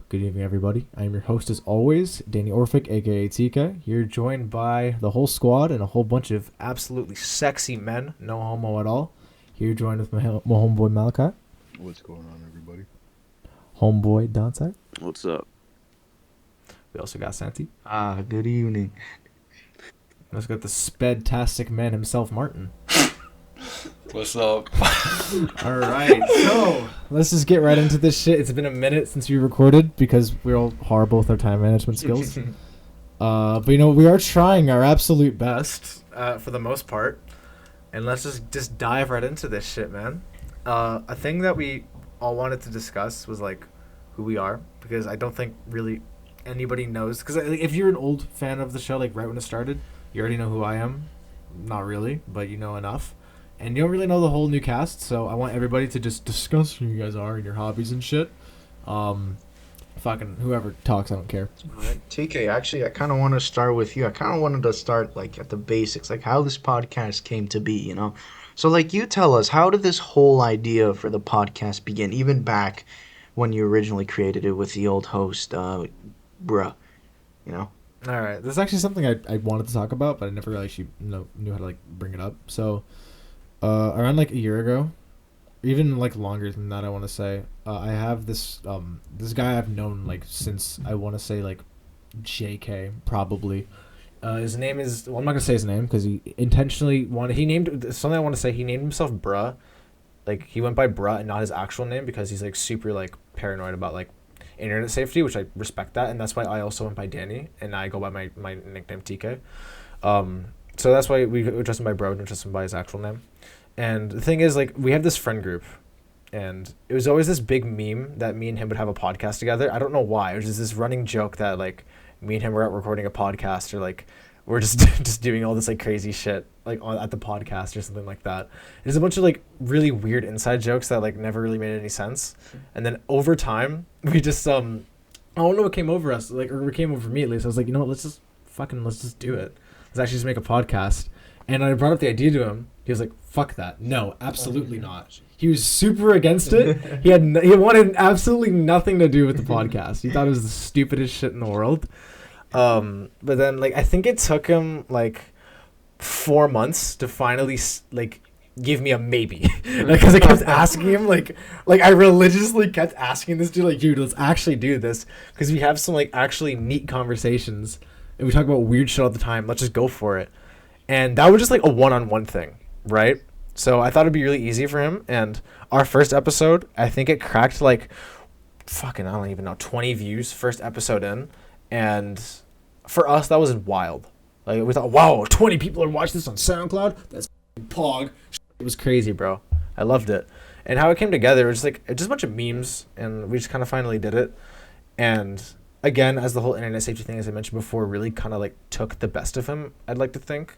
Good evening, everybody. I am your host, as always, Danny Orphick, aka TK. Here joined by the whole squad and a whole bunch of absolutely sexy men, no homo at all. Here joined with my homeboy Malachi, What's going on, everybody? homeboy Dante. What's up? We also got Santi. Good evening. Let's got the spedtastic man himself, Martin. What's up? All right, so let's just get right into this shit. It's been a minute since we recorded because we're all horrible with our time management skills. But we are trying our absolute best for the most part, and let's just dive right into this shit, man. A thing that we all wanted to discuss was like who we are, because I don't think really anybody knows. Because if you're an old fan of the show, like right when it started, you already know who I am. Not really, but you know enough. And you don't really know the whole new cast, so I want everybody to just discuss who you guys are and your hobbies and shit. Fucking whoever talks, I don't care. TK, actually, I kind of want to start with you. I kind of wanted to start, like, at the basics, like, how this podcast came to be, So, like, you tell us, how did this whole idea for the podcast begin, even back when you originally created it with the old host, Bruh, All right, this is actually something I wanted to talk about, but I never really actually knew how to, like, bring it up. So, around, like, a year ago, even, like, longer than that, I want to say, I have this guy I've known, like, since, I want to say, like, JK, probably. His name is, well, I'm not going to say his name, because he intentionally he named himself Bruh. Like, he went by Bruh and not his actual name, because he's, like, super, like, paranoid about, like, internet safety, which I respect that, and that's why I also went by Danny, and I go by my nickname TK. So that's why we address him by Bro and address him by his actual name. And the thing is, like, we have this friend group, and it was always this big meme that me and him would have a podcast together. I don't know why. It was just this running joke that, like, me and him were out recording a podcast, or, like, we're just just doing all this, like, crazy shit, like, at the podcast or something like that. There's a bunch of, like, really weird inside jokes that, like, never really made any sense. And then over time, we just, I don't know what came over us, like, or what came over me at least. I was like, you know what, let's just do it. Let's actually just make a podcast. And I brought up the idea to him. He was like, fuck that. No, absolutely not. He was super against it. He wanted absolutely nothing to do with the podcast. He thought it was the stupidest shit in the world. But then, like, I think it took him, like, 4 months to finally, like, give me a maybe. Because I kept asking him, like I religiously kept asking this dude, like, dude, let's actually do this. Because we have some, like, actually neat conversations. And we talk about weird shit all the time. Let's just go for it. And that was just, like, a one-on-one thing, right? So I thought it'd be really easy for him. And our first episode, I think it cracked, like, fucking, I don't even know, 20 views first episode in. And for us, that was wild. Like, we thought, wow, 20 people are watching this on SoundCloud? That's pog. It was crazy, bro. I loved it. And how it came together, it was like just a bunch of memes, and we just kind of finally did it. And again, as the whole internet safety thing, as I mentioned before, really kind of, like, took the best of him, I'd like to think.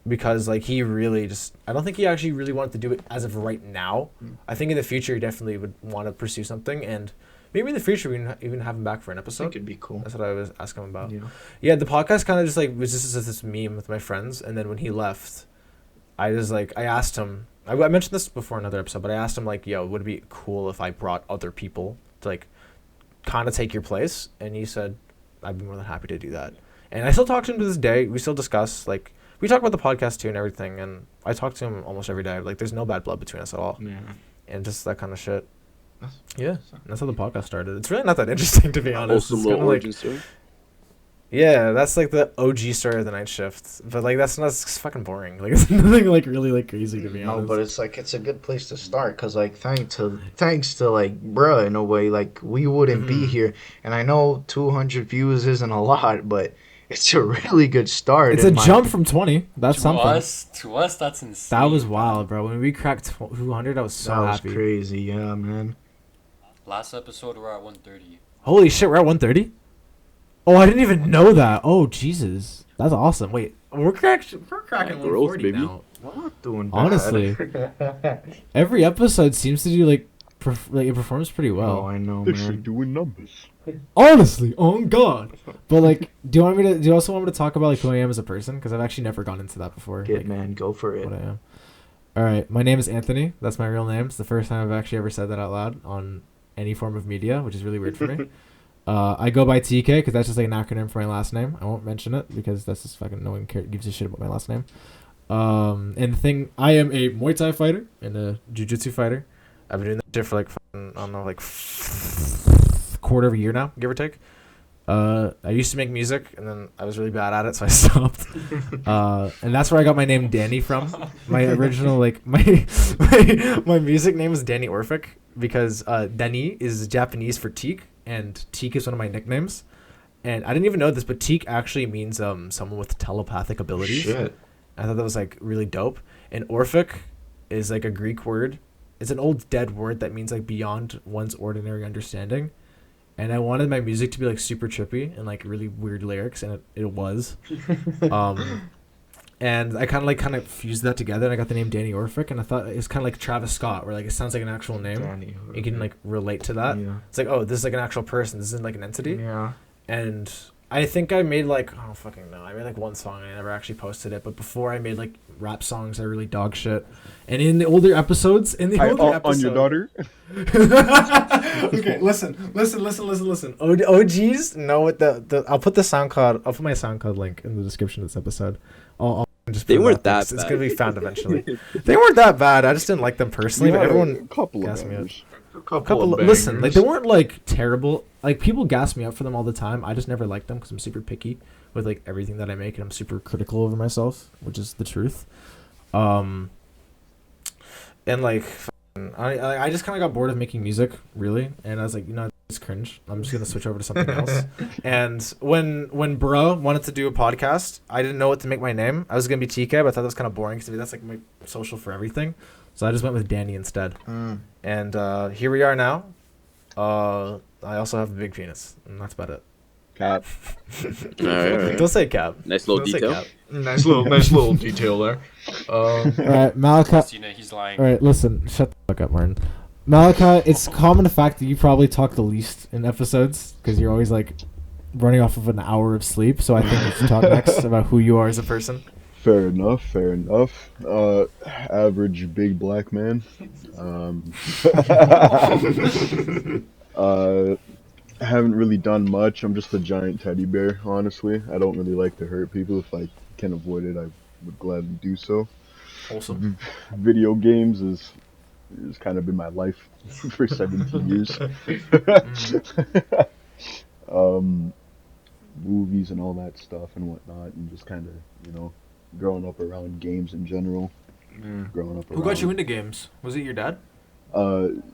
Because, like, he really just, I don't think he actually really wanted to do it as of right now. I think in the future he definitely would want to pursue something, and maybe in the future we can even have him back for an episode. I think it'd be cool. That's what I was asking him about. Yeah, the podcast kind of just, like, was just this meme with my friends, and then when he left, I asked him, I mentioned this before in another episode, but I asked him, like, yo, would it be cool if I brought other people to, like, kind of take your place? And he said, I'd be more than happy to do that. And I still talk to him to this day. We still discuss, like, we talk about the podcast too and everything, and I talk to him almost every day. Like, there's no bad blood between us at all. Yeah. And just that kind of shit. That's how the podcast started. It's really not that interesting, to be honest. Wholesome It's little kinda origin story. yeah, that's, like, the OG story of the night shift. But, like, it's fucking boring. Like, it's nothing, like, really, like, crazy, to be honest. No, but it's, like, it's a good place to start, because, like, thanks to, like, Bruh, in a way, like, we wouldn't be here. And I know 200 views isn't a lot, but it's a really good start. It's a jump from 20. That's something. To us, that's insane. That was wild, bro. When we cracked 200, I was so That was happy. crazy, yeah, man. Last episode, we're at 130. Holy shit, we're at 130? Oh, I didn't even know that. Oh, Jesus. That's awesome. Wait, we're cracking Growth, 140 baby. now. We're not doing bad. Honestly. Every episode seems to do, like, it performs pretty Oh, well. I know, Officially man. doing numbers. Honestly, oh God. But, like, do you also want me to talk about, like, who I am as a person? Because I've actually never gone into that before. Get, Like, man, go for it. what I am. All right, my name is Anthony. That's my real name. It's the first time I've actually ever said that out loud on any form of media, which is really weird for me. I go by TK because that's just like an acronym for my last name. I won't mention it because that's just fucking no one gives a shit about my last name. And the thing, I am a Muay Thai fighter and a Jiu-Jitsu fighter. I've been doing that shit for like fucking, I don't know, like quarter of a year now, give or take. I used to make music and then I was really bad at it, so I stopped. And that's where I got my name Danny from. My original like my music name is Danny Orphic because Danny is Japanese for teak, and teak is one of my nicknames. And I didn't even know this, but teak actually means someone with telepathic abilities. Shit. I thought that was like really dope. And Orphic is like a Greek word. It's an old dead word that means like beyond one's ordinary understanding. And I wanted my music to be like super trippy and like really weird lyrics, and it was. And I kind of fused that together, and I got the name Danny Orphic, and I thought it's kind of like Travis Scott, where like it sounds like an actual name. Danny. You can like relate to that. Yeah. It's like, oh, this is like an actual person. This isn't like an entity. Yeah. And I think I made like, I don't fucking know. I made like one song and I never actually posted it. But before I made like rap songs, I really dog shit. And in the older episodes, On your daughter? Okay, listen. OGs know what the I'll put the SoundCloud. I'll put my SoundCloud link in the description of this episode. I'll just. They put it weren't out there, that 'cause it's bad. gonna be found eventually. They weren't that bad. I just didn't like them personally. But everyone a couple of gassed me up. bangers. couple of, listen, like they weren't like terrible. Like people gas me up for them all the time. I just never liked them because I'm super picky with like everything that I make, and I'm super critical over myself, which is the truth. And like I just kind of got bored of making music, really, and I was like, you know, it's cringe. I'm just gonna switch over to something else. And when Bro wanted to do a podcast, I didn't know what to make my name. I was gonna be TK, but I thought that was kind of boring because that's like my social for everything. So I just went with Danny instead. And here we are now. I also have a big penis, and that's about it. Cap. Alright. Don't say cap. Nice little Don't say detail. cap. Nice little detail there. All right, Malachi. Christina, he's lying. All right, listen. Shut the fuck up, Martin. Malachi, it's common fact that you probably talk the least in episodes because you're always like running off of an hour of sleep. So I think we should talk next about who you are as a person. Fair enough. Average big black man. Haven't really done much. I'm just a giant teddy bear, honestly. I don't really like to hurt people. If I can avoid it, I would gladly do so. Awesome. Video games is kind of been my life for 17 years. Movies and all that stuff and whatnot, and just kind of, growing up around games in general. Growing up Who got you into games? Was it your dad?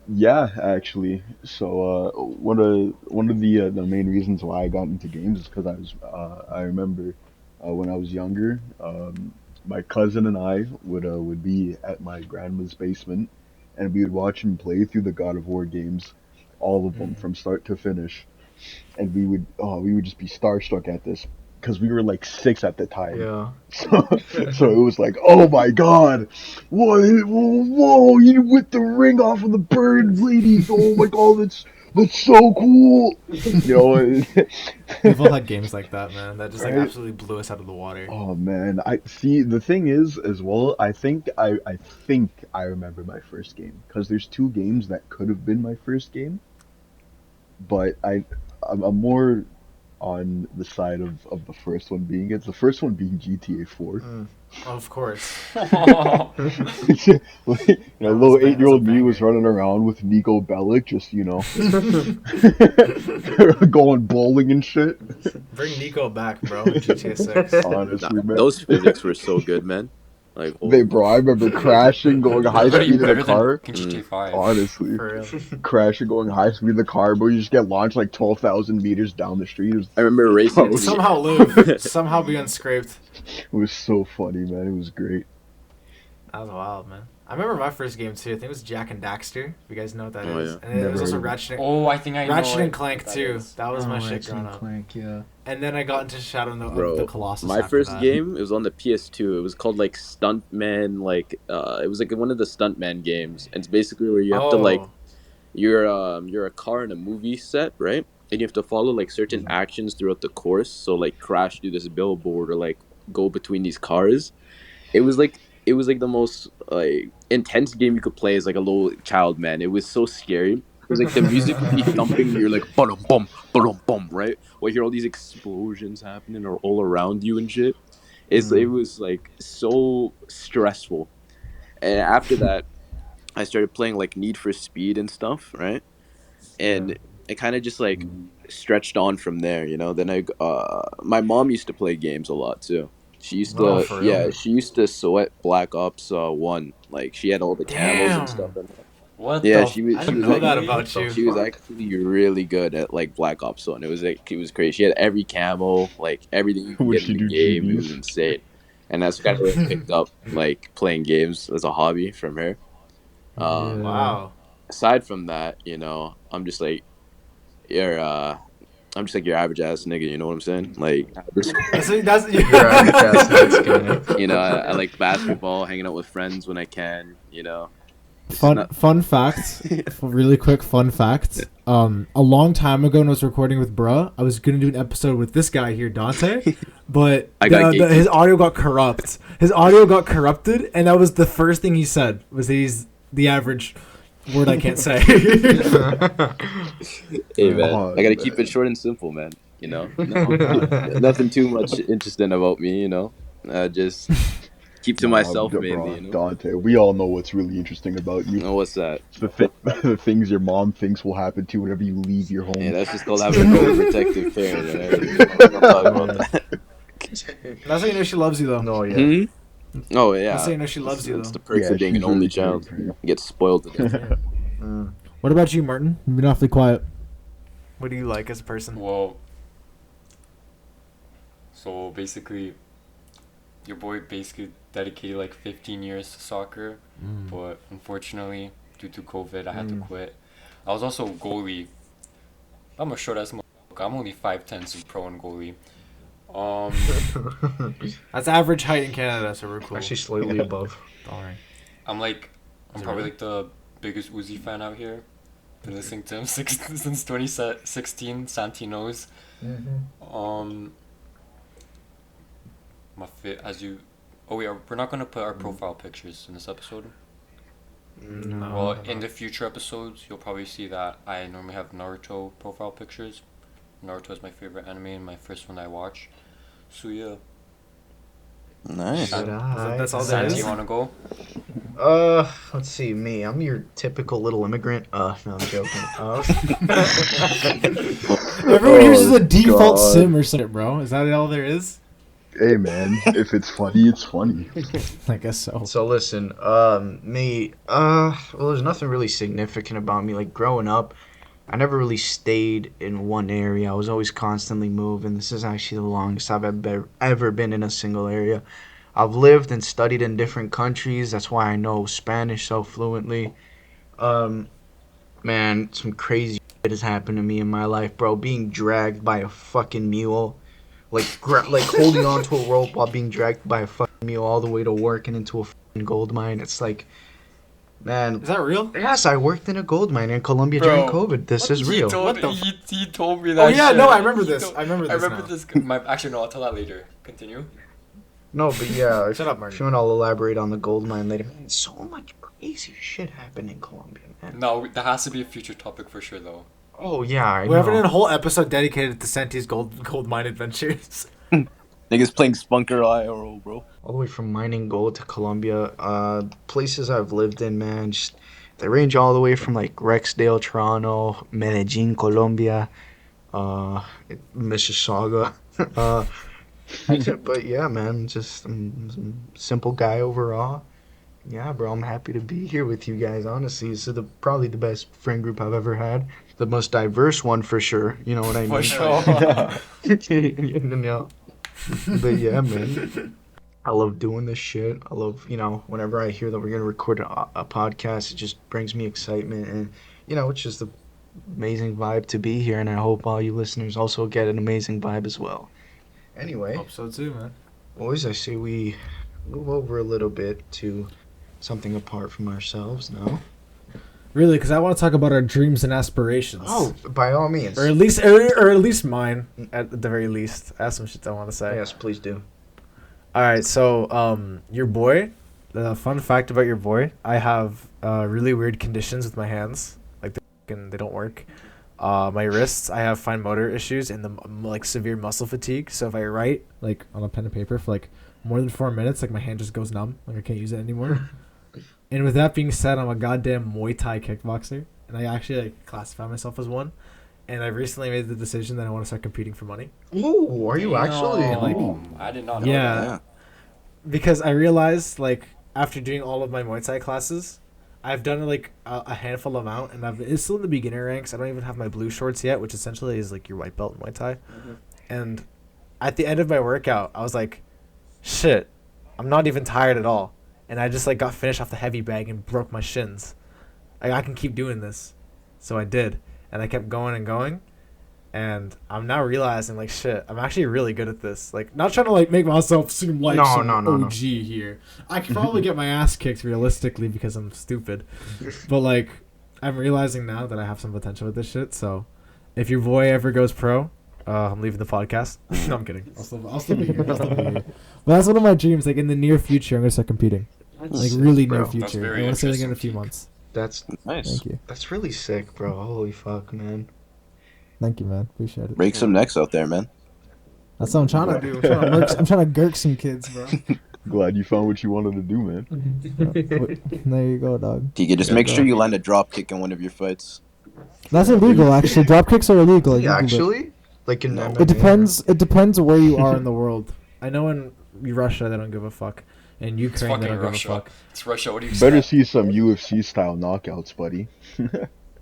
Yeah, actually. So one of the main reasons why I got into games is because I remember when I was younger, my cousin and I would be at my grandma's basement, and we would watch him play through the God of War games, all of them from start to finish, and we would just be starstruck at this because we were like 6 at the time. Yeah. So it was like, oh my god, whoa, you whipped the ring off of the bird lady. Oh my god, that's so cool. We've all had games like that, man. That just like Right? absolutely blew us out of the water. Oh man, I see. The thing is, as well, I think I remember my first game because there's 2 games that could have been my first game, but I'm more on the side of the first one being it. The first one being GTA 4. Of course. Little 8-year-old me was running around with Nico Bellic, just going bowling and shit. Bring Nico back, bro. In GTA 6. Honestly, man. Those physics were so good, man. Like, I remember crashing, going high Literally speed in better a than car. GTA 5. Honestly, For real. crashing, going high speed in the car, but you just get launched like 12,000 meters down the street. I remember racing. Somehow live. Somehow be unscraped. It was so funny, man. It was great. That was wild, man. I remember my first game too. I think it was Jak and Daxter. If you guys know what that Oh, is. yeah. And then it was Never also heard of it. Ratchet. Oh, I think I know Ratchet it. and Clank That too. is. That was my shit Ratchet growing and up. Clank, yeah. And then I got into Shadow of the Bro, Colossus. my after first that. game, it was on the PS2. It was called like Stuntman, it was like one of the Stuntman games. And it's basically where you have to like Oh. you're a car in a movie set, right? And you have to follow like certain actions throughout the course. So like crash through this billboard or like go between these cars. It was like the most like intense game you could play as like a little child, man. It was so scary. Because like the music would be thumping, and you're like bum bum, right? Well, you hear all these explosions happening all around you and shit. It was like so stressful. And after that, I started playing like Need for Speed and stuff, right? Yeah. And it kind of just like stretched on from there, you know. Then my mom used to play games a lot too. She used Oh, to, for real? yeah, she used to sweat Black Ops 1. Like she had all the camos and stuff. Damn. What Yeah, the? she was. I She didn't was know like, that about you. she was actually really good at like Black Ops 1. It was crazy. She had every camo, like everything you could Would get she in the do game. It was GBs? insane, and that's kind of where I picked up like playing games as a hobby from her. Yeah. Wow. Aside from that, you know, you're I'm just like your average ass nigga. You know what I'm saying? Like, That's You're average ass niggas, guy. you know, I like basketball, hanging out with friends when I can. You know, it's Fun not- fun fact, really quick fun fact. A long time ago when I was recording with bruh, I was gonna do an episode with this guy here, Dante, but I got his audio got corrupt. His audio got corrupted, and that was the first thing he said was that he's the average word I can't say. Hey man, Oh, I gotta keep man. it short and simple, man. You know, nothing too much interesting about me. You know, just keep to myself Bro, mainly. You know, Dante, we all know what's really interesting about you. oh, what's that? The things your mom thinks will happen to you whenever you leave your home. Yeah, that's just called having an overprotective parent. Right? I'm not talking about that. That's how you know she loves you, though. No, yeah. Hmm? Oh yeah, That's how you know she loves you, It's though. the perks of being she's an only really child. caring for You get spoiled to death. Mm. What about you, Martin? You've been awfully quiet. What do you like as a person? Well, so basically, your boy basically dedicated like 15 years to soccer, but unfortunately, due to COVID, I had to quit. I was also a goalie. I'm a short ass motherfucker. I'm only 5'10", so pro and goalie. That's average height in Canada, so we're cool. Actually, slightly above. Alright. I'm Is it probably really? like the biggest Uzi fan out here. Been listening to him since 2016. Santi knows. My fit as you. Oh wait, we're not gonna put our profile pictures in this episode. No. Well, in the future episodes, you'll probably see that I normally have Naruto profile pictures. Naruto is my favorite anime and my first one I watched. So yeah. Nice. Should I? That's all there Santi, is? you wanna go? Let's see. Me, I'm your typical little immigrant. No, I'm joking. Everyone here's is a Oh, default God. sim or something, bro. Is that all there is? Hey man, if it's funny, it's funny. I guess so. So listen, me, well, there's nothing really significant about me. Like growing up, I never really stayed in one area. I was always constantly moving. This is actually the longest I've ever been in a single area. I've lived and studied in different countries. That's why I know Spanish so fluently. Man, some crazy shit has happened to me in my life, bro. Being dragged by a fucking mule. Like, like holding on to a rope while being dragged by a fucking mule all the way to work and into a fucking gold mine. It's like, man. Is that real? Yes, I worked in a gold mine in Colombia during Bro, COVID. This is real. What the He told me that. Oh, yeah, shit. no, I remember He this. told- I remember this now. this. Actually, no, I'll tell that later. Continue. No, but yeah, Shut up, Marty. if you want, I'll elaborate on the gold mine later. Man, so much crazy shit happened in Colombia, man. No, that has to be a future topic for sure, though. Oh, yeah, I We're having know. a whole episode dedicated to Santi's gold mine adventures. Niggas playing Spunker IRL, bro. All the way from mining gold to Colombia. Places I've lived in, man, just, they range all the way from like Rexdale, Toronto, Medellin, Colombia, Mississauga. But yeah, man, just simple guy overall. Yeah, bro, I'm happy to be here with you guys. Honestly, this is probably the best friend group I've ever had. The most diverse one for sure. You know what I mean? For sure. You know. But yeah, man. I love doing this shit. I love, whenever I hear that we're gonna record a podcast, it just brings me excitement, and it's just an amazing vibe to be here. And I hope all you listeners also get an amazing vibe as well. Anyway, Hope so too, man. boys, I say we move over a little bit to something apart from ourselves now. Really, because I want to talk about our dreams and aspirations. Oh, by all means. Or at least mine, at the very least. I have some shit I want to say. Yes, please do. All right, so your boy. The fun fact about your boy, I have really weird conditions with my hands, like the they don't work. My wrists, I have fine motor issues and like severe muscle fatigue. So if I write like on a pen and paper for like more than 4 minutes, like my hand just goes numb. Like I can't use it anymore. And with that being said, I'm a goddamn Muay Thai kickboxer, and I actually like classify myself as one. And I recently made the decision that I want to start competing for money. Ooh, are you actually? Damn, I did not know Yeah. that. Because I realized, like, after doing all of my Muay Thai classes, I've done, like, a handful amount, and it's still in the beginner ranks. I don't even have my blue shorts yet, which essentially is, like, your white belt in Muay Thai. And at the end of my workout, I was like, shit, I'm not even tired at all. And I just, like, got finished off the heavy bag and broke my shins. Like, I can keep doing this. So I did. And I kept going and going. And I'm now realizing, like, shit, I'm actually really good at this. Like, not trying to, like, make myself seem like some OG here. I could probably get my ass kicked realistically because I'm stupid. But, like, I'm realizing now that I have some potential with this shit. So, if your boy ever goes pro, I'm leaving the podcast. No, I'm kidding. I'll still be here. But that's one of my dreams. Like, in the near future, I'm going to start competing. Like, really near future. I want to say it again in a few months. That's Nice. Thank you. that's really sick, bro. Holy fuck, man. Thank you, man. Appreciate it. Break some necks out there, man. That's what I'm trying to do. I'm trying to gurk some kids, bro. Glad you found what you wanted to do, man. There you go, dog. TK, just make sure you land a drop kick in one of your fights. That's illegal, actually. Drop kicks are illegal. Yeah, actually, like in No. MMA. It depends where you are in the world. I know in Russia they don't give a fuck. In It's Ukraine they fucking don't Russia. give a fuck. It's Russia. What do you Better say? see some UFC style knockouts, buddy.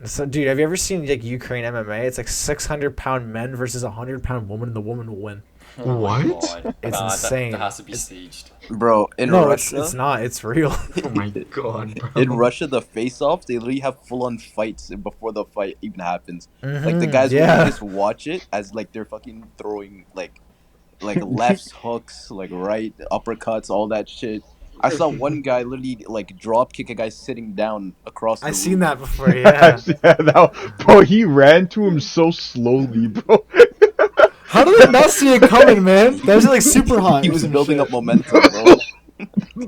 So, dude, have you ever seen like Ukraine MMA? It's like 600-pound men versus 100-pound woman, and the woman will win. Oh my What? God. It's Nah, insane. That has to be staged. Bro, in No, Russia, it's not. It's real. Oh my god, bro. in Russia, the face-offs, they literally have full-on fights before the fight even happens. Like, the Mhm, guys yeah. will just watch it as, like, they're fucking throwing, like lefts, hooks, like, right, uppercuts, all that shit. I saw one guy literally, like, drop kick a guy sitting down across the I room. seen that before. Yeah. Bro, he ran to him so slowly, bro. How did they not see it coming, man? That was like super hot. He was building up momentum, bro. He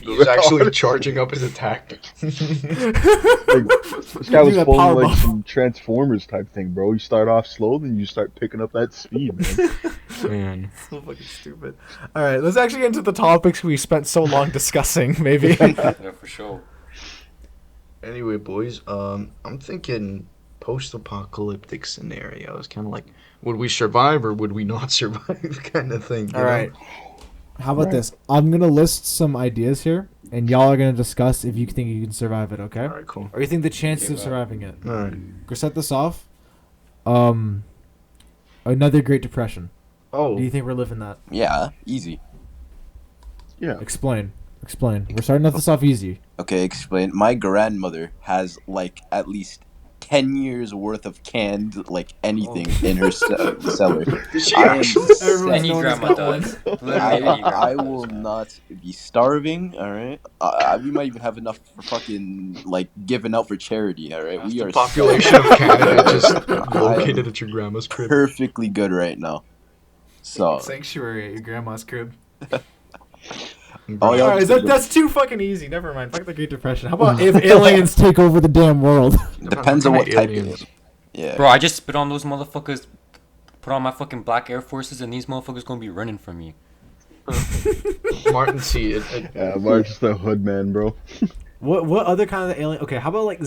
was actually charging up his attack. This guy was Do that pulling power like bomb. some Transformers type thing, bro. You start off slow, then you start picking up that speed, man. Man. So fucking stupid. All right, let's actually get into the topics we spent so long discussing. Maybe. Yeah, for sure. Anyway, boys, I'm thinking post-apocalyptic scenarios, kind of like, would we survive or would we not survive, kind of thing. you All know? right. How about this? I'm gonna list some ideas here, and y'all are gonna discuss if you think you can survive it. Okay? All right, cool. Or you think the chances Okay, of surviving it? All right. Go set this off. Another Great Depression. Oh, Do you think we're living that? Yeah, easy. Yeah. Explain. We're starting this off easy. Okay, explain. My grandmother has, like, at least 10 years worth of canned, like, anything in her cellar. did she I am actually? Everyone's Any known as grandma that one. does. Literally any grandma I does. will not be starving, alright? We might even have enough for fucking, like, giving out for charity, alright? We The are population of Canada just I located am at your grandma's crib. perfectly good right now. So, Sanctuary at your grandma's crib. Oh, yeah. Alright, that's too fucking easy. Never mind. Fuck the Great Depression. How about if aliens take over the damn world? depends on what type it is. Yeah. Bro, I just spit on those motherfuckers, put on my fucking black Air Forces, and these motherfuckers gonna be running from me. Martin C. Yeah, Mark's the hood man, bro. What other kind of alien? Okay, how about like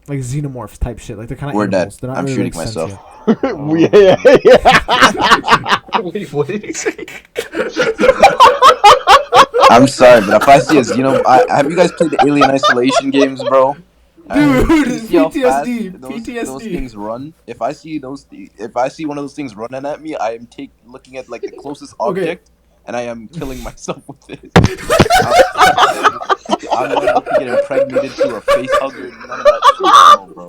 xenomorphs type shit? Like they're kind of We're animals. dead. They're not I'm really, shooting like, myself. Wait, what did he say? I'm sorry, but if I see a have you guys played the Alien Isolation games, bro? Dude, You see how fast PTSD. those things run. If I see one of those things running at me, I am looking at like the closest Okay. object, and I am killing myself with it. I'm not about to get impregnated to a face hugger. None of that shit, no, bro.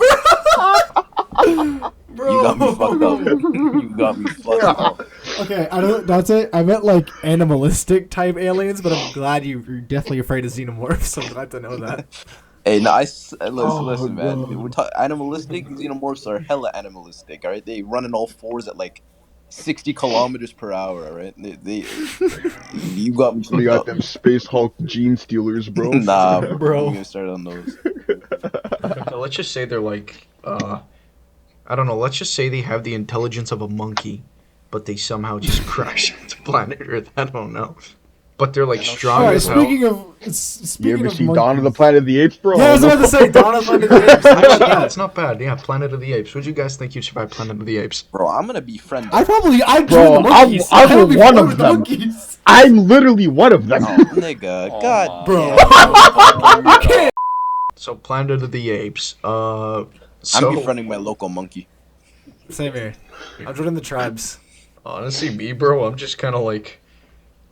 Bro. You got me fucked up. You got me fucked up. Okay, I don't. That's it. I meant like animalistic type aliens, but I'm glad you're definitely afraid of xenomorphs. So I'm glad to know that. Hey, no, listen, man. God. We're animalistic. Xenomorphs are hella animalistic. All right, they run on all fours at like 60 kilometers per hour. All right, you got me. We fucked got up. them Space Hulk gene stealers, bro. Nah, Bro. bro. I'm gonna start on those. let's just say they're like, I don't know. Let's just say they have the intelligence of a monkey, but they somehow just crash into planet Earth. I don't know. But they're like Yeah, no strong All right, as hell. speaking of You speaking ever of see Dawn of the monkeys- Planet of the Apes, bro? Yeah, I was about to say Dawn of the Planet of the Apes. Actually, yeah, it's not bad. Yeah, Planet of the Apes. Would you guys think you survived Planet of the Apes? Bro, I'm gonna befriend I them. probably Bro, joined the monkeys. I'm I would be one fine of with the them. monkeys. I'm literally one of them. Oh, nigga, Oh god, my Bro. God. You can't. So Planet of the Apes. I'm So befriending my local monkey. Same here. I'm joining the tribes. honestly, me, bro, I'm just kind of like,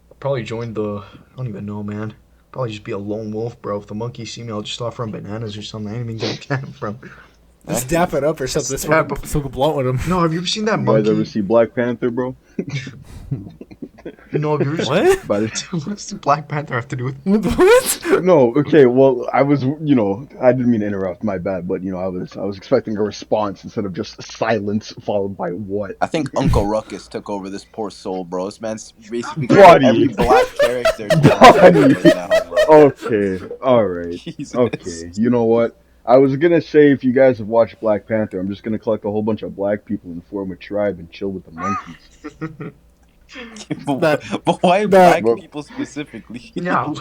I'll probably join the. I don't even know, man. Probably just be a lone wolf, bro. If the monkeys see me, I'll just offer them bananas or something. I ain't even get a cat from. Just dap it up or something. Just dap Smoke, smoke a blunt with him. No, have you ever seen that You guys ever monkey? see Black Panther, bro? No, have you ever What? But it's, What does the Black Panther have to do with? What? no, okay. Well, I was, I didn't mean to interrupt. My bad. But I was expecting a response instead of just silence followed by what? I think Uncle Ruckus took over this poor soul, bro. This man's basically Buddy. every black character Buddy. right now, bro. Okay, all right. Jesus. Okay, you know what? I was gonna say if you guys have watched Black Panther, I'm just gonna collect a whole bunch of black people and form a tribe and chill with the monkeys. but why that- black people specifically? Yeah,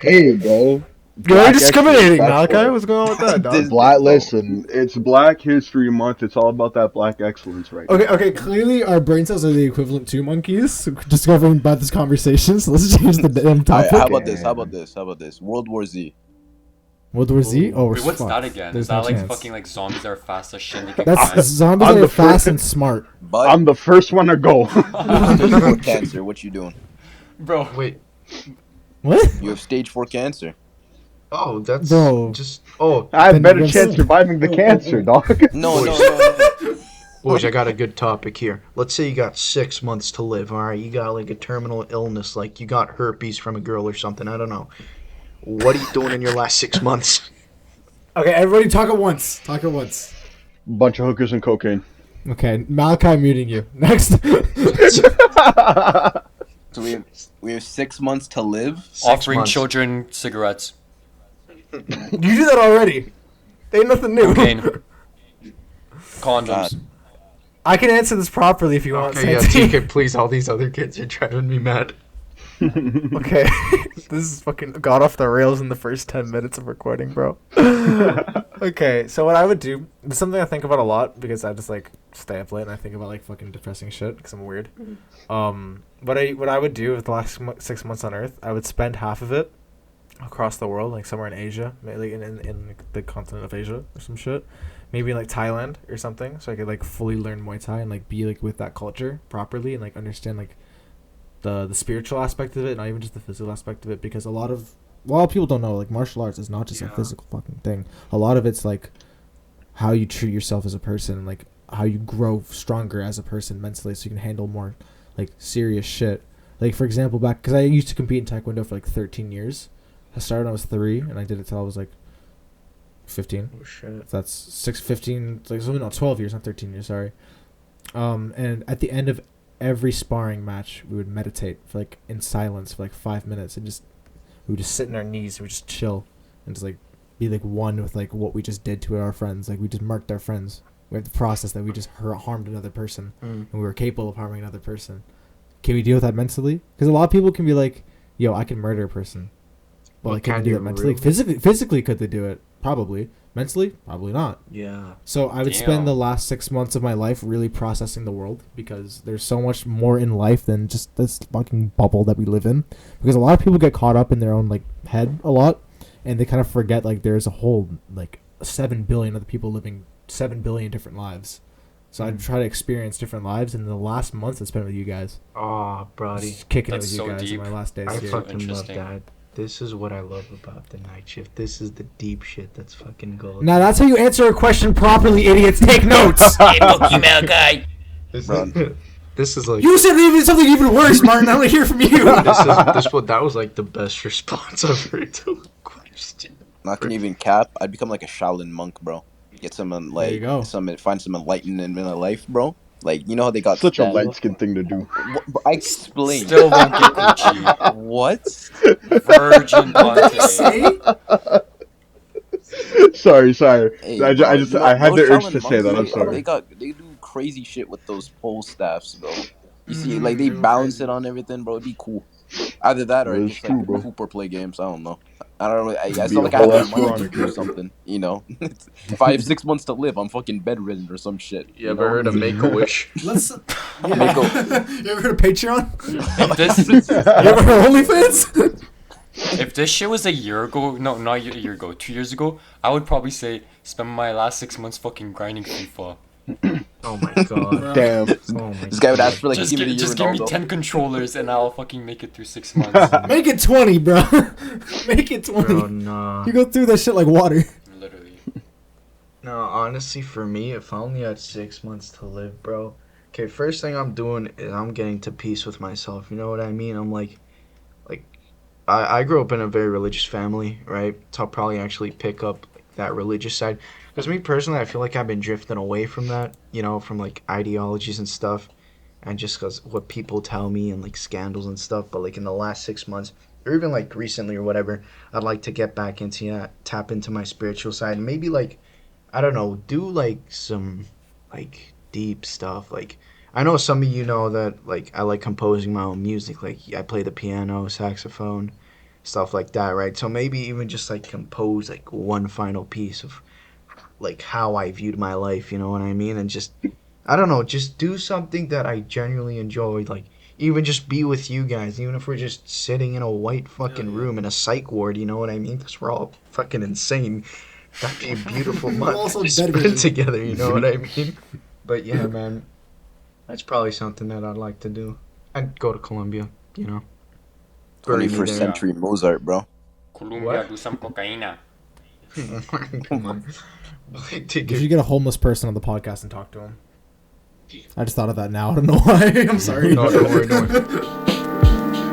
Hey, bro. You're Black discriminating, excellence, that's Malachi. what- What's going on with that, dog? This- Listen, it's Black History Month. It's all about that black excellence right Okay, now. okay. Clearly, our brain cells are the equivalent to monkeys. Discovering about this conversation, so let's change the damn Alright, topic. how about this? How about this? How about this? World War Z. World War Z? Oh, we're Wait, what's fucked. that again? There's Is that no like chance. fucking like zombies that are fast as shit? And they can That's fly? zombies I'm that are the fast first- and smart. But I'm the first one to go. stage 4 cancer. What you doing? Bro, wait. What? You have stage 4 cancer. Oh, that's Bro. just. Oh, I have Then better you're chance gonna- surviving the cancer, dog. No, Boys. no. boys, I got a good topic here. Let's say you got 6 months to live. All right, you got like a terminal illness, like you got herpes from a girl or something. I don't know. What are you doing in your last 6 months? Okay, everybody talk at once. Talk at once. Bunch of hookers and cocaine. Okay, Malachi muting you. Next. So we have 6 months to live. offering months. children cigarettes. You do that already. Ain't nothing new. Cocaine. Condoms. I can answer this properly if you want. Okay, yeah, Santi. TK, please. All these other kids are driving me mad. Okay, this is fucking got off the rails in the first 10 minutes of recording, bro. Okay, so what I would do, it's something I think about a lot because I just like stay up late and I think about like fucking depressing shit because I'm weird. What I would do with the last 6 months on Earth, I would spend half of it across the world, like somewhere in Asia, maybe in the continent of Asia or some shit. Maybe like Thailand or something, so I could like fully learn Muay Thai and like be like with that culture properly and like understand like the spiritual aspect of it, not even just the physical aspect of it, because a lot of people don't know like martial arts is not just a Yeah. physical fucking thing. A lot of it's like how you treat yourself as a person, like how you grow stronger as a person mentally, so you can handle more like serious shit. Like for example, back because I used to compete in Taekwondo for like 13 years. I started when I was 3, and I did it till I was like 15. Oh shit. So that's 15, like so no, 12 years, not 13 years. Sorry. And at the end of every sparring match, we would meditate for like in silence for like 5 minutes, and just we would just sit in our knees, we would just chill, and just like be like one with like what we just did to our friends. Like we just marked our friends. We have to process that we just harmed another person, and we were capable of harming another person. Can we deal with that mentally? Because a lot of people can be like, "Yo, I can murder a person," but Well, like, can can they do you it mentally? really? Physically, could they do it? Probably. Mentally, probably not. Yeah. So I would Damn. spend the last 6 months of my life really processing the world, because there's so much more in life than just this fucking bubble that we live in. Because a lot of people get caught up in their own like head a lot, and they kind of forget like there's a whole like 7 billion other people living 7 billion different lives. So I'd try to experience different lives, and the last months I spent with you guys, Oh, brody. just kicking That's it with so you guys deep. in my last days I here. fucking love Interesting. that. This is what I love about the night shift. This is the deep shit that's fucking gold. Now that's how you answer a question properly, idiots. Take notes. This Bro. is, this is like You said even something even worse, Martin. I want to hear from you. that was like the best response I've heard to a question. Not gonna even cap. I'd become like a Shaolin monk, bro. Get some like you go. find some enlightenment in my life, bro. Like you know how they got Such a that- light skinned thing to do. What, bro, I explained. Still won't get Gucci. What? Virgin Ponte. See? Sorry. Hey, bro, I had the those urge Shaolin to say monks, that. I'm sorry. they do crazy shit with those pole staffs, bro. You see, like Mhm, they they go balance crazy. it on everything, bro. It'd be cool. Either that or That I is just like true, bro. hoop or play games. I don't know. I don't know. It's Be not a like I whole have the ass money to Veronica. do something. You know, if I have 6 months to live, I'm fucking bedridden or some shit. You You ever know, heard of Make-A-Wish? Let's. Make You ever heard of Patreon? If this You ever heard of OnlyFans? if this shit was a year ago, no, not a year ago, 2 years ago, I would probably say spend my last 6 months fucking grinding FIFA. Oh my god. Damn. Oh my this guy would ask god. for like team of the year Just give me Ronaldo. 10 controllers and I'll fucking make it through 6 months. Make it 20, bro. Make it 20. Bro, nah. You go through that shit like water. Literally. No, honestly, for me, if I only had 6 months to live, bro. Okay, first thing I'm doing is I'm getting to peace with myself. You know what I mean? I'm like, I grew up in a very religious family, right? So I'll probably actually pick up that religious side. Because me personally, I feel like I've been drifting away from that, you know, from like ideologies and stuff. And just because what people tell me and like scandals and stuff. But like in the last 6 months, or even like recently or whatever, I'd like to get back into that, tap into my spiritual side. And maybe like, I don't know, do like some like deep stuff. Like, I know some of you know that like I like composing my own music. Like I play the piano, saxophone, stuff like that, right? So maybe even just like compose like one final piece of like how I viewed my life, you know what I mean? And just I don't know, just do something that I genuinely enjoy. Like even just be with you guys, even if we're just sitting in a white fucking room in a psych ward, you know what I mean? Because we're all fucking insane. That'd be a beautiful month also to bedridden. spend together, you know what I mean? But yeah, man, that's probably something that I'd like to do. I'd go to Colombia, you know. Bury me 21st there. century Mozart, bro. Colombia, What? do some cocaine. Come on. Like, take You it. should get a homeless person on the podcast and talk to him. I just thought of that now. I don't know why. I'm sorry. No, don't worry, don't worry.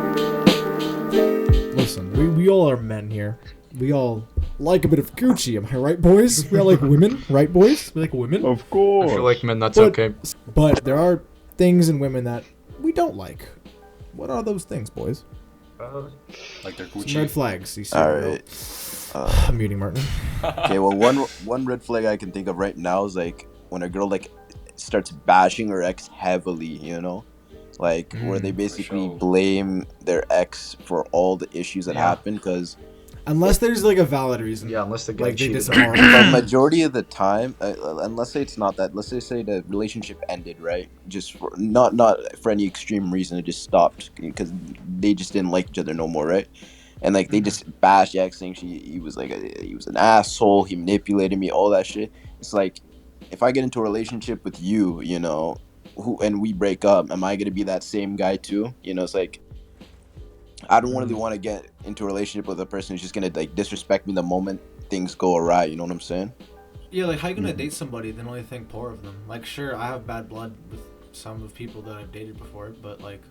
Listen, we all are men here. We all like a bit of Gucci. Am I right, boys? We all like women, right, boys? We like women. Of I course. feel like, man, that's But- okay. But there are things in women that we don't like. What are those things, boys? Like they're Some red Gucci. flags. You see, All Will. right. I'm muting Martin. Okay, well, one red flag I can think of right now is like when a girl like starts bashing her ex heavily, you know, like where they basically sure. blame their ex for all the issues that Yeah. happen. Because Unless there's like a valid reason. Yeah, unless the guy Like they did cheated. some horrible. the majority of the time, and let's say it's not that. Let's say the relationship ended, right? Just for not for any extreme reason, it just stopped because they just didn't like each other no more, right? And like they just bashed the ex, saying he was like he was an asshole, he manipulated me, all that shit. It's like if I get into a relationship with you, you know, and we break up, am I gonna be that same guy too? You know, it's like I don't really want to get into a relationship with a person who's just gonna like disrespect me the moment things go awry. You know what I'm saying? Yeah, like how you gonna date somebody then only think poor of them? Like, sure, I have bad blood with some of people that I've dated before, but like,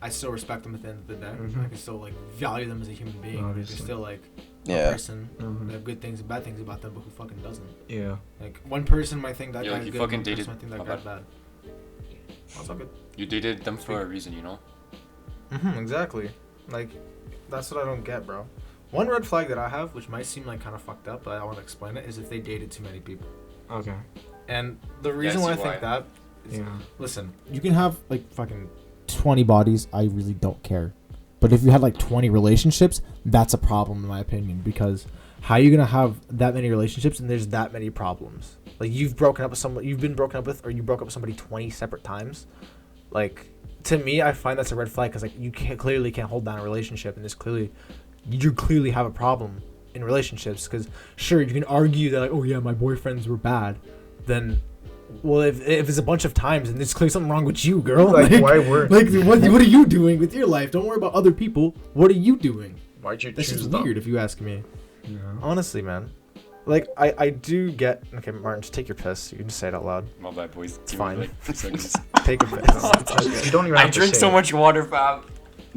I still respect them at the end of the day. I can still like value them as a human being. They're Obviously. still like a Yeah. person. They have good things and bad things about them, but who fucking doesn't? Yeah. Like one person might think that Yeah, guy's like, you good, fucking one person dated- might think that my guy's bad. bad. That's all good. You dated them for a reason, you know? Exactly. Like, that's what I don't get, bro. One red flag that I have, which might seem like kind of fucked up, but I want to explain it, is if they dated too many people. Okay. And the reason see why I why. think that is, Yeah. listen, you can have like fucking 20 bodies, I really don't care. But if you had like 20 relationships, that's a problem in my opinion, because how are you gonna have that many relationships and there's that many problems? Like you've broken up with someone, you've been broken up with, or you broke up with somebody 20 separate times. Like to me, I find that's a red flag because like you clearly can't hold down a relationship, and you clearly have a problem in relationships. Because sure, you can argue that like, oh yeah, my boyfriends were bad, then. Well, if it's a bunch of times, and there's clearly something wrong with you, girl. Like, why were? Like, what are you doing with your life? Don't worry about other people. What are you doing? Why'd you This choose is them? weird, if you ask me. Yeah. Honestly, man. Like, I do get... Okay, Martin, just take your piss. You can just say it out loud. My bad, boys. Give me, fine. like, 2 seconds. Take a piss. It's okay. You don't even I have to drink say so it. much water, fam.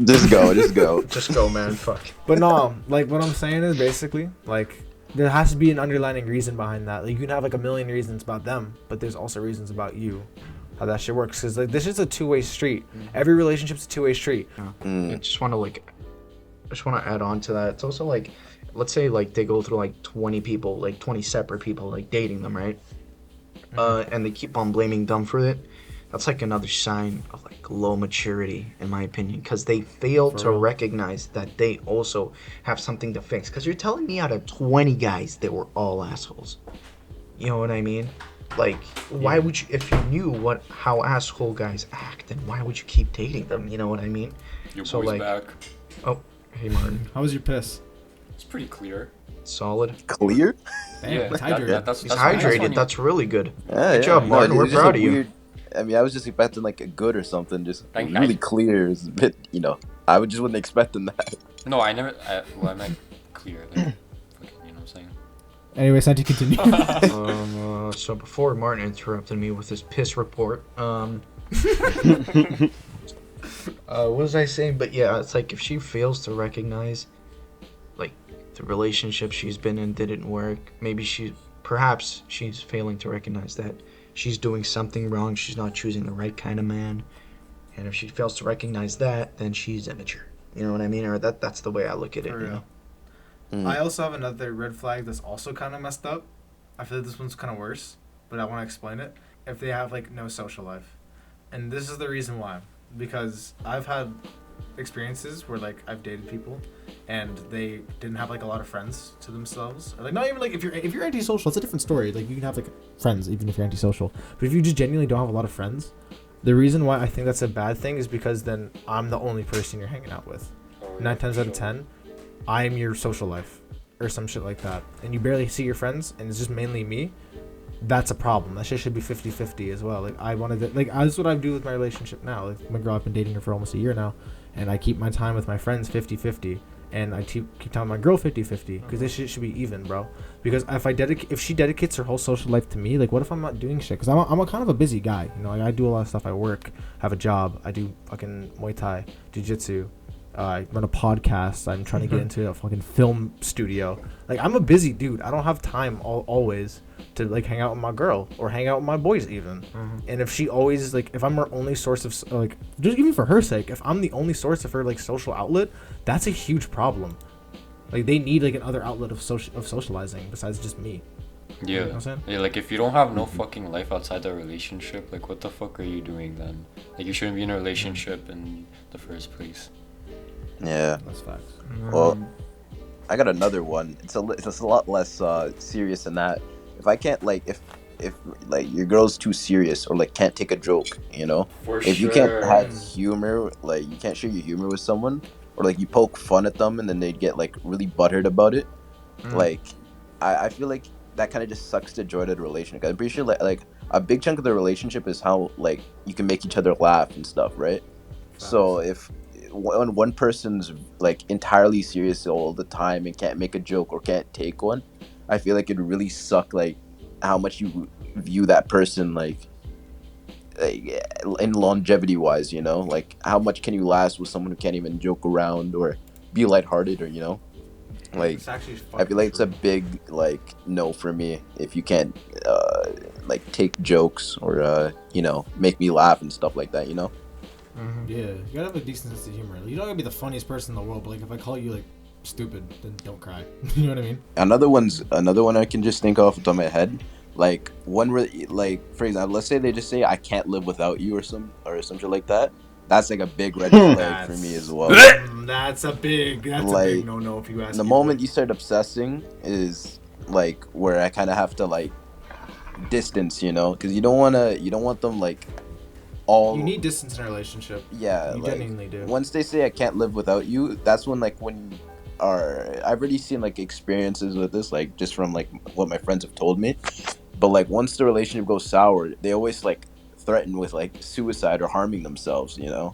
Just go, just go. Just go, man. Fuck. But no, like, what I'm saying is basically, like, there has to be an underlying reason behind that. Like, you can have, like, a million reasons about them, but there's also reasons about you. How that shit works. Because, like, this is a two-way street. Every relationship's a two-way street. I just want to add on to that. It's also like let's say like they go through like 20 people, like 20 separate people like dating them, right? And they keep on blaming them for it. That's like another sign of like low maturity, in my opinion, because they fail to real. recognize that they also have something to fix. Because you're telling me out of 20 guys they were all assholes. You know what I mean? Like, why would you, if you knew how asshole guys act, then why would you keep dating them? You know what I mean? Your So, boy's like- back. Oh, hey Martin, How was your piss? It's pretty clear. solid. Clear? Damn, Yeah, it's that- hydrated. that's He's that's why- hydrated. when you- That's really good. Yeah, Good job, Martin. it's We're just proud a of you. weird- I mean, I was just expecting like a good or something, just Thank- really I- clear. Is a bit, you know. I would just wasn't expecting that. No, I never. Well, I meant clear. Like, fucking, you know what I'm saying? Anyway, Santi, continue. So before Martin interrupted me with his piss report, what was I saying? But yeah, it's like if she fails to recognize, like, the relationship she's been in didn't work, maybe perhaps she's failing to recognize that she's doing something wrong, she's not choosing the right kind of man, and if she fails to recognize that, then she's immature. You know what I mean? Or that's the way I look at it. For You real. know? I also have another red flag that's also kind of messed up. I feel like this one's kind of worse, but I want to explain it. If they have like no social life, and this is the reason why, because I've had experiences where like I've dated people, and they didn't have like a lot of friends to themselves. Or, like not even like if you're antisocial, it's a different story. Like you can have like friends even if you're antisocial. But if you just genuinely don't have a lot of friends, the reason why I think that's a bad thing is because then I'm the only person you're hanging out with. Oh, yeah, 9 times for out of sure. 10, I'm your social life or some shit like that, and you barely see your friends and it's just mainly me. That's a problem. That shit should be 50-50 as well. Like I wanted to, like that's what I do with my relationship now. Like my girl, I've been dating her for almost a year now, and I keep my time with my friends 50-50, and I keep telling my girl 50-50 because this shit should be even, bro. Because if she dedicates her whole social life to me, like what if I'm not doing shit? Because I'm a kind of a busy guy, you know. Like, I do a lot of stuff. I work, have a job. I do fucking Muay Thai, Jiu-Jitsu. I run a podcast. I'm trying to get into a fucking film studio. Like I'm a busy dude. I don't have time always to like hang out with my girl or hang out with my boys even. And if she always like, if I'm her only source of like, just even for her sake, if I'm the only source of her like social outlet, that's a huge problem. Like they need like another outlet of socializing besides just me. Yeah. You know what I'm saying? Yeah, like if you don't have no fucking life outside the relationship, like what the fuck are you doing then? Like you shouldn't be in a relationship in the first place. Yeah. That's facts. Well, I got another one. It's a lot less serious than that. If I can't like if like your girl's too serious or like can't take a joke, you know. For If you can't have humor, like you can't share your humor with someone, or like you poke fun at them and then they get like really buttered about it, like I feel like that kind of just sucks the joy out of the relationship. I'm pretty sure like a big chunk of the relationship is how like you can make each other laugh and stuff, right? So if when one person's like entirely serious all the time and can't make a joke or can't take one, I feel like it'd really suck like how much you view that person like in longevity wise, you know, like how much can you last with someone who can't even joke around or be lighthearted, or you know, like It's actually I feel like it's a big like no for me if you can't like take jokes or you know, make me laugh and stuff like that, you know. Yeah, you gotta have a decent sense of humor. You don't gotta be the funniest person in the world, but like if I call you like stupid, then don't cry. You know what I mean? Another one I can just think of off the top of my head. Like one like for example, let's say they just say I can't live without you or something like that. That's like a big red flag for me as well. That's a big Like, no-no if you ask The me. moment you start obsessing is like where I kind of have to like distance, you know, because you don't want them like all. You need distance in a relationship. Yeah, You like, genuinely do. once they say I can't live without you, that's when like when I've already seen like experiences with this, like just from like what my friends have told me. But like once the relationship goes sour, they always like threaten with like suicide or harming themselves, you know.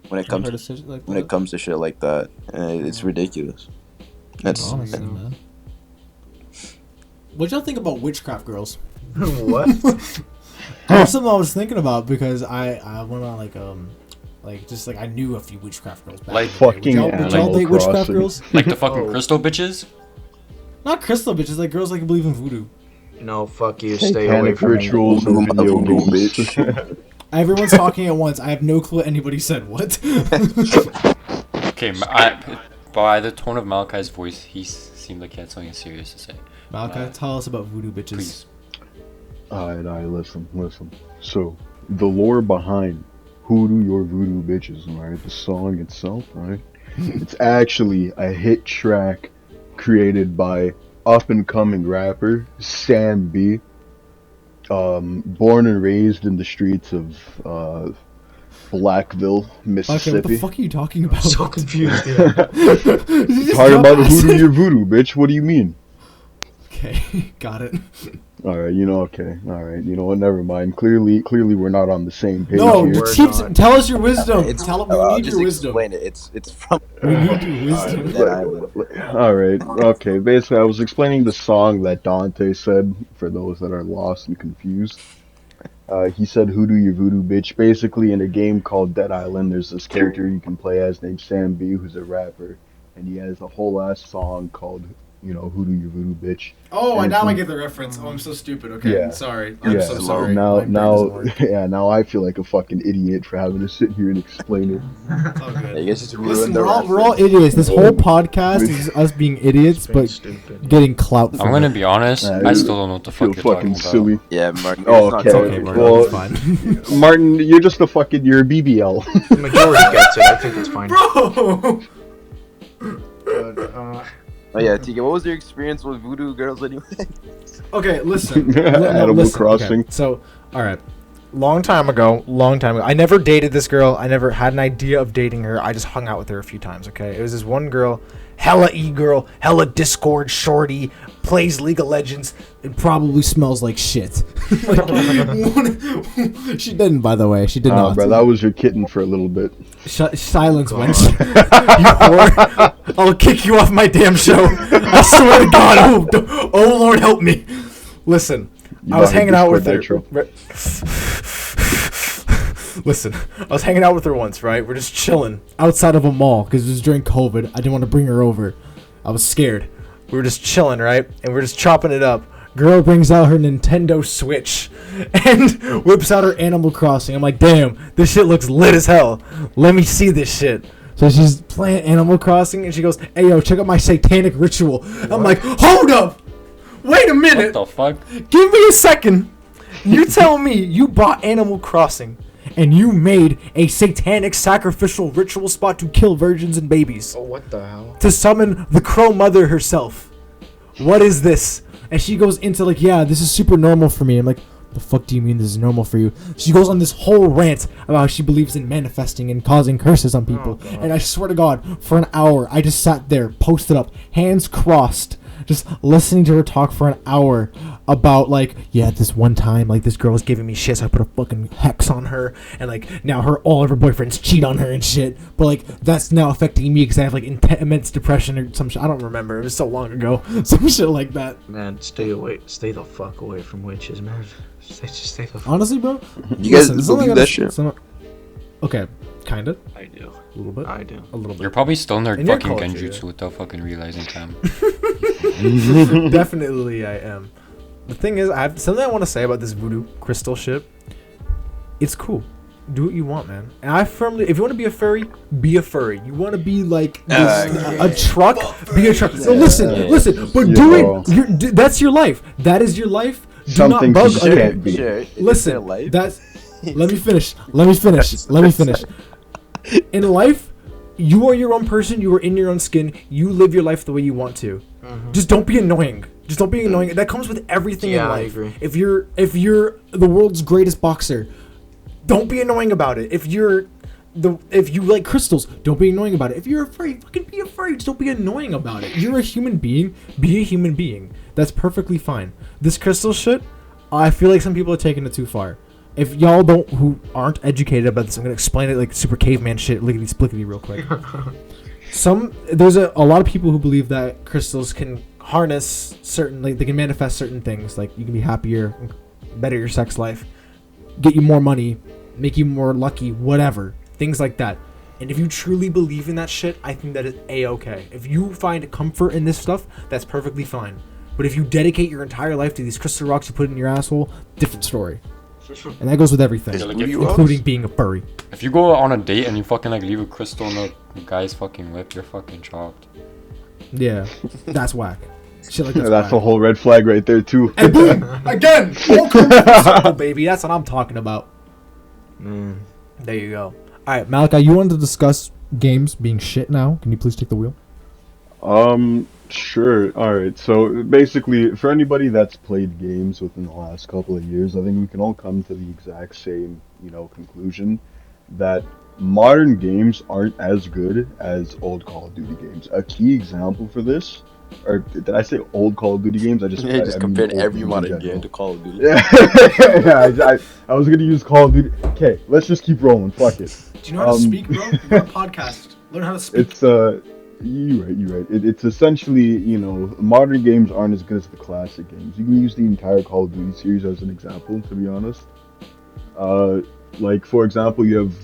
When it comes to shit like that, it's ridiculous. That's Honestly, man. What y'all think about witchcraft girls? What? That's something I was thinking about because I went on like just like I knew a few witchcraft girls back Like in the day. fucking Would y'all Animal date witchcraft Crossing. girls? Like the fucking crystal bitches? Not crystal bitches, like girls like believe in voodoo. No, fuck you. Stay away Satanic from me. rituals and video Voodoo, games. bitch. Everyone's talking at once. I have no clue what anybody said what. Okay, by the tone of Malachi's voice, he seemed like he had something serious to say. Malachi, tell us about voodoo bitches. Please. Alright, listen. So, the lore behind Who Do Your Voodoo Bitches, alright? The song itself, alright? It's actually a hit track created by up-and-coming rapper Sam B. Born and raised in the streets of Blackville, Okay, what Mississippi. the fuck are you talking about? I'm so confused. Yeah. Talking about Who Do Your Voodoo, bitch? What do you mean? Okay, got it. Alright, okay. Alright, you know what? Never mind. Clearly, we're not on the same page No, here. We're keep, not. tell us your wisdom. It's, Tell I'll we need just your wisdom. explain it. It's from We need your wisdom. Dead Island. Alright, okay. Basically, I was explaining the song that Dante said for those that are lost and confused. He said, Who do your voodoo bitch? Basically, in a game called Dead Island, there's this character you can play as named Sam B, who's a rapper. And he has a whole ass song called, Who Do Your Voodoo Bitch? Oh, And now it's- I get the reference. Oh, I'm so stupid. Okay, Yeah. sorry. I'm Yeah, so sorry. now, My brain doesn't work. now I feel like a fucking idiot for having to sit here and explain it. It's all good. I guess it's Listen, ruined the we're all reference. idiots. This whole podcast is us being idiots, Being but stupid. getting clout. I'm gonna be honest. Nah, I you still don't know what the Feel fuck you're fucking talking silly. Yeah, Martin. Oh, it's not okay. It's talking okay, about- bro. Well- It's fine. Martin, you're just you're a BBL. The majority gets it. I think it's fine. Bro! But, Oh yeah, Tika, what was your experience with voodoo girls anyway? Okay, listen. Animal listen. Crossing. Okay, so, alright. Long time ago. I never dated this girl. I never had an idea of dating her. I just hung out with her a few times, okay? It was this one girl, hella e-girl, hella Discord shorty, plays League of Legends, and probably smells like shit. She didn't, by the way. She did not. Bro, that was your kitten for a little bit. Silence, wench. You whore. I'll kick you off my damn show. I swear to God. Oh Lord, help me. Listen, You I was bought her hanging out with her. Discord Listen, I was hanging out with her once, right? We're just chilling outside of a mall because it was during COVID. I didn't want to bring her over. I was scared. We were just chilling, right? And we're just chopping it up. Girl brings out her Nintendo Switch and whips out her Animal Crossing. I'm like, damn, this shit looks lit as hell. Let me see this shit. So she's playing Animal Crossing and she goes, hey yo, check out my satanic ritual. I'm like, hold up! Wait a What minute! the fuck? Give me a second. You tell me you bought Animal Crossing and you made a satanic sacrificial ritual spot to kill virgins and babies. oh, what the hell? To summon the Crow Mother herself. What is this? And she goes into like, yeah, this is super normal for me. I'm like, the fuck do you mean this is normal for you? She goes on this whole rant about how she believes in manifesting and causing curses on people. Oh, God. And I swear to God, for an hour, I just sat there, posted up, hands crossed, just listening to her talk for an hour about like, yeah, this one time, like this girl was giving me shit, so I put a fucking hex on her, and like now all of her boyfriends cheat on her and shit. But like that's now affecting me because I have like immense depression or some shit. I don't remember. It was so long ago. Some shit like that. Man, stay the fuck away from witches, man. Stay the fuck. Honestly, bro. You guys listen, something believe I gotta- that shit? some- Okay, kinda, I do. a little bit, I do. a little You're bit. probably still in their In your fucking culture, genjutsu yeah. without fucking realizing, Cam. Definitely, I am. The thing is, I have something I want to say about this voodoo crystal shit. It's cool. Do what you want, man. And I firmly, if you want to be a furry, be a furry. You want to be like this, a truck, be a truck. So listen, Yeah. listen. But Yeah. doing, that's your life. That is your life. Do Some not things bug you other can't be. Sure. It's their Listen, life. that's. Let me finish. Let me finish. In life, you are your own person. You are in your own skin. You live your life the way you want to. Just don't be annoying. Just don't be annoying. That comes with everything in Yeah, I life. agree. If you're the world's greatest boxer, don't be annoying about it. If you like crystals, don't be annoying about it. If you're a furry, fucking be a furry. Just don't be annoying about it. You're a human being. Be a human being. That's perfectly fine. This crystal shit, I feel like some people are taking it too far. If y'all who aren't educated about this, I'm gonna explain it like super caveman shit, lickety splickety real quick. There's a lot of people who believe that crystals can harness certain, like they can manifest certain things, like you can be happier, better your sex life, get you more money, make you more lucky, whatever, things like that. And if you truly believe in that shit, I think that is a-okay. If you find comfort in this stuff, that's perfectly fine. But if you dedicate your entire life to these crystal rocks you put in your asshole, different story. And that goes with everything, Yeah, like Voodoo if, rocks? including being a furry. if you go on a date and you fucking like leave a crystal in the guy's fucking lip, you're fucking chopped. Yeah, that's whack. Shit like that's That's a whack. whole red flag right there too. And boom, again, full circle, baby. That's what I'm talking about. Mm. There you go. All right, Malachi, you wanted to discuss games being shit now. Can you please take the wheel? Sure. All right. So basically, for anybody that's played games within the last couple of years, I think we can all come to the exact same, conclusion that modern games aren't as good as old Call of Duty games. A key example for this, or did I say old Call of Duty games? I Yeah, mean just compared old every games in modern game general. to Call of Duty. Yeah, I was gonna use Call of Duty. Okay, let's just keep rolling. Fuck it. Do you know how to Um, speak, bro? You're on a podcast. Learn how to speak. It's you're right. It's essentially, modern games aren't as good as the classic games. You can use the entire Call of Duty series as an example, to be honest. Like for example, you have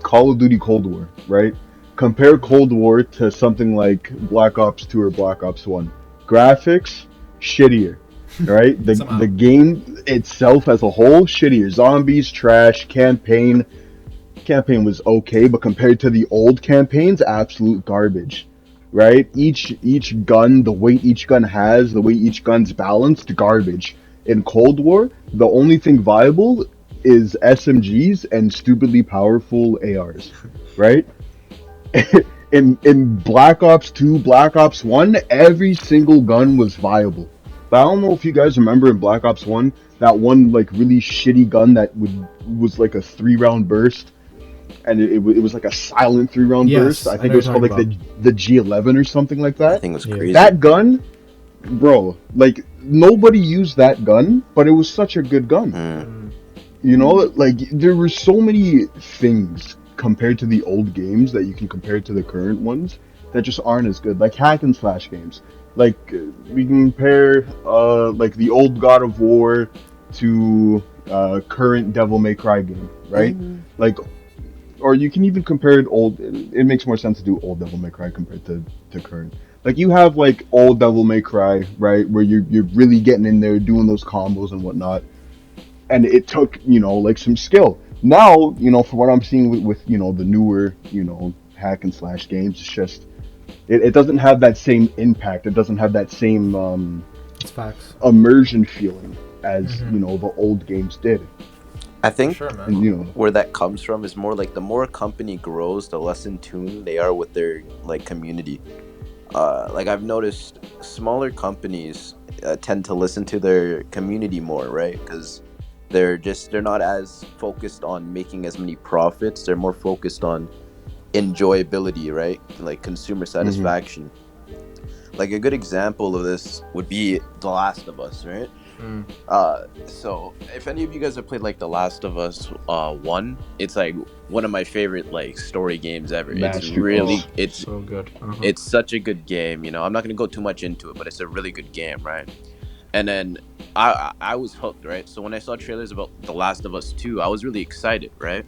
Call of Duty Cold War, right? Compare Cold War to something like Black Ops 2 or Black Ops 1. Graphics, shittier, right? The Somehow. the game itself as a whole, shittier. Zombies, trash. Campaign was okay, but compared to the old campaigns, absolute garbage, right? Each gun, the weight each gun has, the way each gun's balanced, garbage. In Cold War, the only thing viable is SMGs and stupidly powerful ARs, right? in Black Ops 2, Black Ops 1, every single gun was viable. But I don't know if you guys remember in Black Ops 1, that one like really shitty gun that was like a 3-round burst, and it was like a silent 3-round Yes, burst. I I think know it was what called you're like the G11 or something like That that. thing was Yeah. crazy. That gun, bro, like nobody used that gun, but it was such a good gun. Like there were so many things compared to the old games that you can compare to the current ones that just aren't as good. Like hack and slash games. Like we can compare like the old God of War to current Devil May Cry game, right? Like, or you can even compare it old. It makes more sense to do old Devil May Cry compared to current. Like you have like old Devil May Cry, right, where you're really getting in there doing those combos and whatnot, and it took like some skill. Now for what I'm seeing with the newer hack and slash games, it's just it doesn't have that same impact. It doesn't have that same It's facts. immersion feeling as the old games did. I think Sure, man. And where that comes from is more like the more a company grows, the less in tune they are with their like community. Like I've noticed smaller companies tend to listen to their community more, right? Because they're not as focused on making as many profits. They're more focused on enjoyability, right? Like consumer satisfaction. Like a good example of this would be The Last of Us, right? So if any of you guys have played like The Last of Us 1, it's like one of my favorite like story games ever. It's Masterpiece. really Oh, it's so good. it's such a good game, I'm not gonna go too much into it, but it's a really good game, right? And then I was hooked, right? So when I saw trailers about The Last of Us 2, I was really excited, right?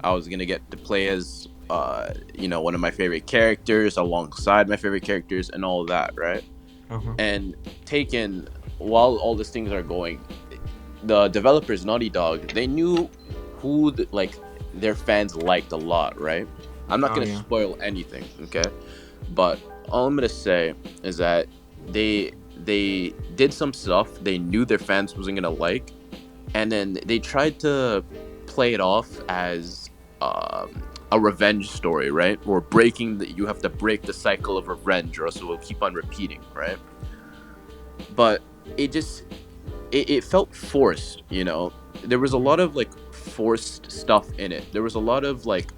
I was gonna get to play as one of my favorite characters alongside my favorite characters and all of that, right? And taken while all these things are going, the developers Naughty Dog, they knew who their fans liked a lot, right? I'm not Oh, gonna yeah. spoil anything, okay? But all I'm gonna say is that they did some stuff they knew their fans wasn't gonna like, and then they tried to play it off as a revenge story, right? Or you have to break the cycle of revenge, or else it will keep on repeating, right? But it felt forced, There was a lot of like forced stuff in it. There was a lot of like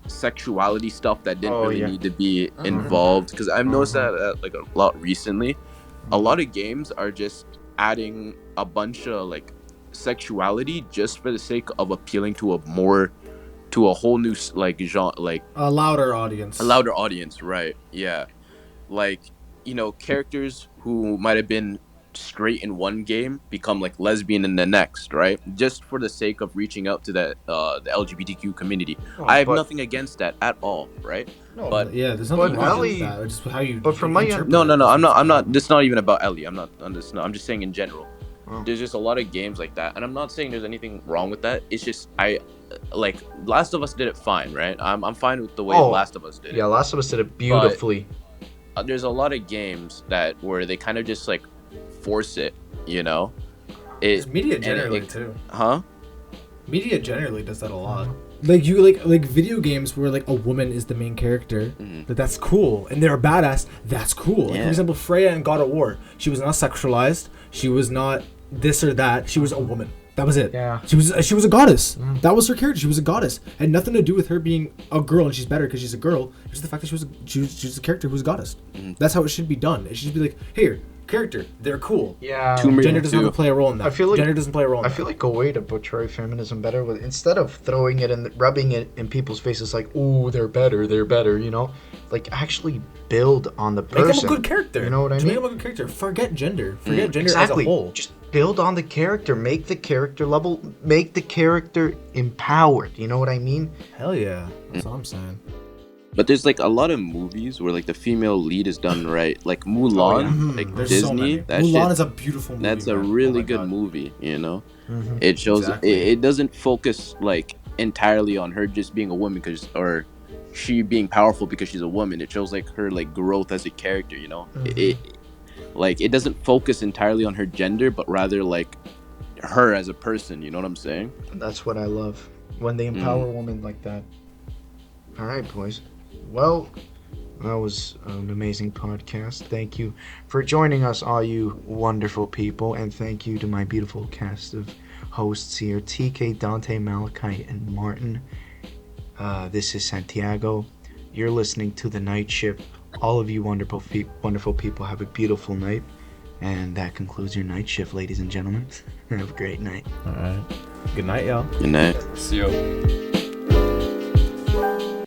sexuality stuff that didn't really need to be involved, because I've noticed that like a lot recently. A lot of games are just adding a bunch of like sexuality just for the sake of appealing to a whole new like genre, like A louder audience. a louder audience, right? Yeah, like characters who might have been straight in one game become like lesbian in the next, right? Just for the sake of reaching out to the LGBTQ community. I have nothing against that at all, right? No, but yeah, there's nothing but wrong Ellie- with that. It's just how you. but from my interpret No, it. I'm not. This is not even about Ellie. I'm just saying in general. Oh. There's just a lot of games like that, and I'm not saying there's anything wrong with that. It's just Last of Us did it fine, right? I'm fine with the way Oh, Last of Us did it. Yeah, Last of Us did it beautifully. there's a lot of games that where they kind of just like force it, you know. It's media and generally too. Huh? Media generally does that a lot. Like you like video games where like a woman is the main character. That's cool, and they're a badass. That's cool. Like, for example, Freya in God of War. She was not sexualized. She was not this or that. She was a woman. That was it. Yeah. She was a goddess. That was her character. She was a goddess. Had nothing to do with her being a girl and she's better because she's a girl. It was the fact that she was a character who was a goddess. That's how it should be done. It should be like, here, character, they're cool. Yeah. Gender doesn't have to play a role in that. I feel like gender doesn't play a role. I feel like a way to portray feminism better was instead of throwing it and rubbing it in people's faces like, "Ooh, they're better," you know, like actually build on the person. Make them a good character. You know what I mean? Make them a good character. Forget gender. Forget gender Exactly. as a whole. Just build on the character. Make the character level. Make the character empowered. You know what I mean? Hell yeah. That's what I'm saying. But there's like a lot of movies where like the female lead is done right, like Mulan, like There's Disney. so many. That Mulan shit, is a beautiful movie. that's a man. really Oh my good God. movie. You know, it shows Exactly. it doesn't focus like entirely on her just being a woman or she being powerful because she's a woman. It shows like her like growth as a character. You know, it doesn't focus entirely on her gender, but rather like her as a person. You know what I'm saying? That's what I love when they empower women like that. All right, boys. Well, that was an amazing podcast. Thank you for joining us, all you wonderful people, and thank you to my beautiful cast of hosts here, TK, Dante, Malachi, and Martin. This is Santiago. You're listening to The Night Shift. All of you wonderful people have a beautiful night. And that concludes your night shift, ladies and gentlemen. Have a great night. All right. Good night, y'all. Good night. See you.